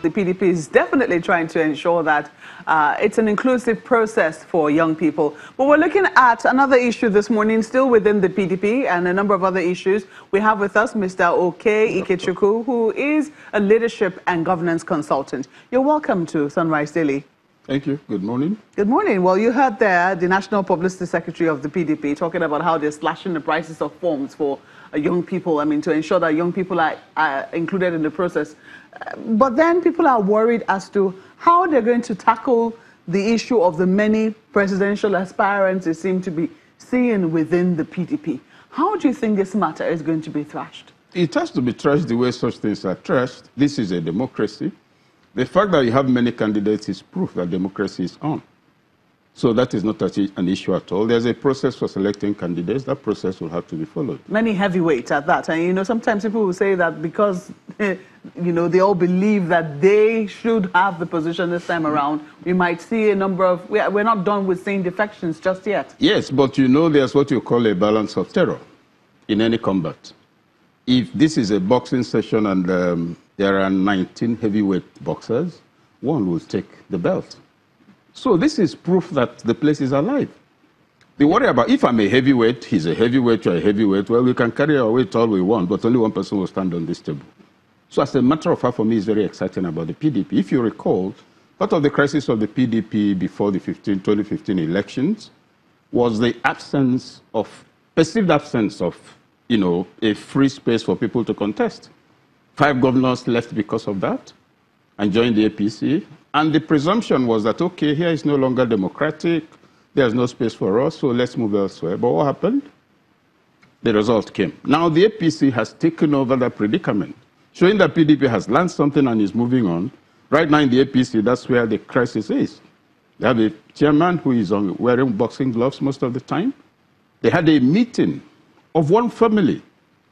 The PDP is definitely trying to ensure that it's an inclusive process for young people. But we're looking at another issue this morning, still within the PDP, and a number of other issues. We have with us Mr. Oke Ikechukwu, who is a leadership and governance consultant. You're welcome to Sunrise Daily. Thank you. Good morning. Good morning. Well, you heard there the National Publicity Secretary of the PDP talking about how they're slashing the prices of forms for young people, to ensure that young people are included in the process. But then people are worried as to how they're going to tackle the issue of the many presidential aspirants they seem to be seeing within the PDP. How do you think this matter is going to be thrashed? It has to be thrashed the way such things are thrashed. This is a democracy. The fact that you have many candidates is proof that democracy is on. So that is not an issue at all. There's a process for selecting candidates. That process will have to be followed. Many heavyweights at that. And, sometimes people will say that because, they all believe that they should have the position this time around, we might see a number of... We're not done with seeing defections just yet. Yes, but there's what you call a balance of terror in any combat. If this is a boxing session and there are 19 heavyweight boxers, one will take the belt. So this is proof that the place is alive. The worry about, if I'm a heavyweight, he's a heavyweight, you're a heavyweight, well, we can carry our weight all we want, but only one person will stand on this table. So as a matter of fact, for me, it's very exciting about the PDP. If you recall, part of the crisis of the PDP before the 2015 elections was the perceived absence of, a free space for people to contest. 5 governors left because of that and joined the APC. And the presumption was that, okay, here is no longer democratic, there's no space for us, so let's move elsewhere. But what happened? The result came. Now the APC has taken over that predicament, showing that PDP has learned something and is moving on. Right now in the APC, that's where the crisis is. They have a chairman who is wearing boxing gloves most of the time. They had a meeting of one family,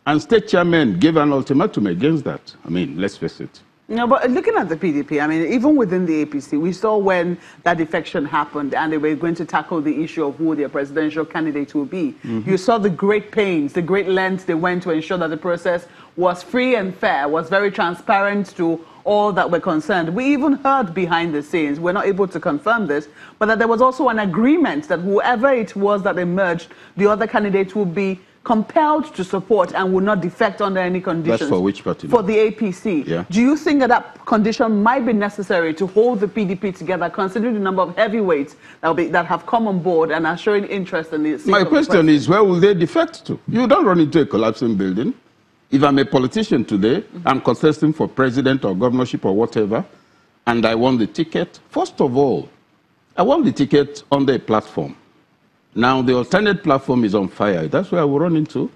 and state chairman gave an ultimatum against that. Let's face it. But looking at the PDP, even within the APC, we saw when that defection happened and they were going to tackle the issue of who their presidential candidate will be. Mm-hmm. You saw the great pains, the great lengths they went to ensure that the process was free and fair, was very transparent to all that were concerned. We even heard behind the scenes, we're not able to confirm this, but that there was also an agreement that whoever it was that emerged, the other candidate would be compelled to support and will not defect under any conditions. That's for which party? For the APC. Yeah. Do you think that condition might be necessary to hold the PDP together, considering the number of heavyweights that have come on board and are showing interest in this? My question is, where will they defect to? You don't run into a collapsing building. If I'm a politician today, I'm contesting for president or governorship or whatever, and I won the ticket, first of all, I won the ticket on the platform. Now, the alternate platform is on fire. That's where I will run into.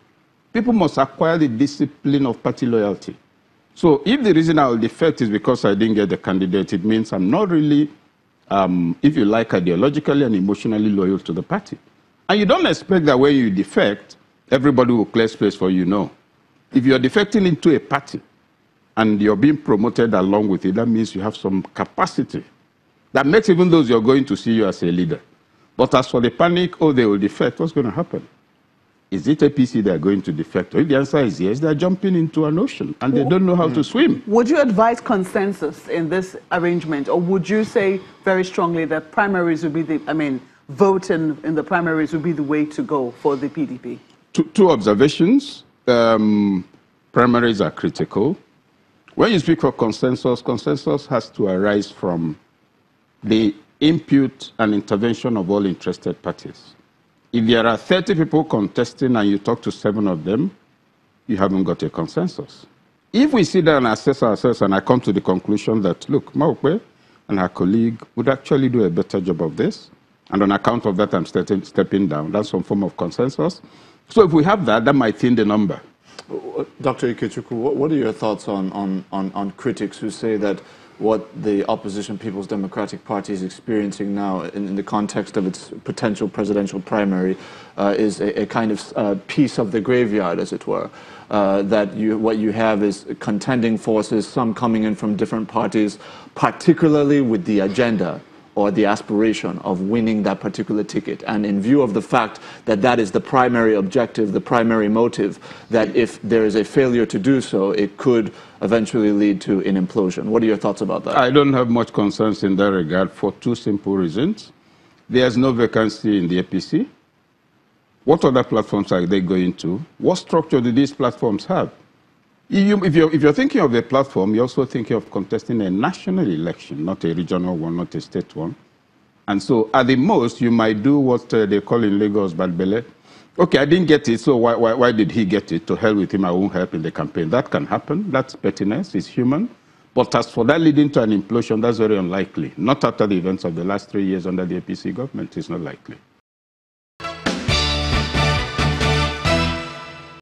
People must acquire the discipline of party loyalty. So if the reason I will defect is because I didn't get the candidate, it means I'm not really, if you like, ideologically and emotionally loyal to the party. And you don't expect that when you defect, everybody will clear space for you. No. If you're defecting into a party and you're being promoted along with it, that means you have some capacity that makes even those you're going to see you as a leader. But as for the panic, they will defect, what's going to happen? Is it APC they are going to defect? If the answer is yes, they are jumping into an ocean and they don't know how to swim. Would you advise consensus in this arrangement, or would you say very strongly that primaries would be voting in the primaries would be the way to go for the PDP? Two observations. Primaries are critical. When you speak of consensus, consensus has to arise from the input and intervention of all interested parties. If there are 30 people contesting and you talk to 7 of them, you haven't got a consensus. If we sit down and assess ourselves and I come to the conclusion that, look, Maokwe and her colleague would actually do a better job of this, and on account of that I'm stepping down, that's some form of consensus. So if we have that, that might thin the number. Dr. Ikechukwu, what are your thoughts on critics who say that what the opposition People's Democratic Party is experiencing now in the context of its potential presidential primary is a kind of piece of the graveyard, as it were? That what you have is contending forces, some coming in from different parties, particularly with the agenda or the aspiration of winning that particular ticket. And in view of the fact that that is the primary objective, the primary motive, that if there is a failure to do so, it could eventually lead to an implosion. What are your thoughts about that? I don't have much concerns in that regard for two simple reasons. There's no vacancy in the APC. What other platforms are they going to? What structure do these platforms have? If you're thinking of a platform, you're also thinking of contesting a national election, not a regional one, not a state one. And so at the most, you might do what they call in Lagos bad belle. Okay, I didn't get it, so why did he get it? To hell with him, I won't help in the campaign. That can happen. That's pettiness. It's human. But as for that leading to an implosion, that's very unlikely. Not after the events of the last 3 years under the APC government. It's not likely.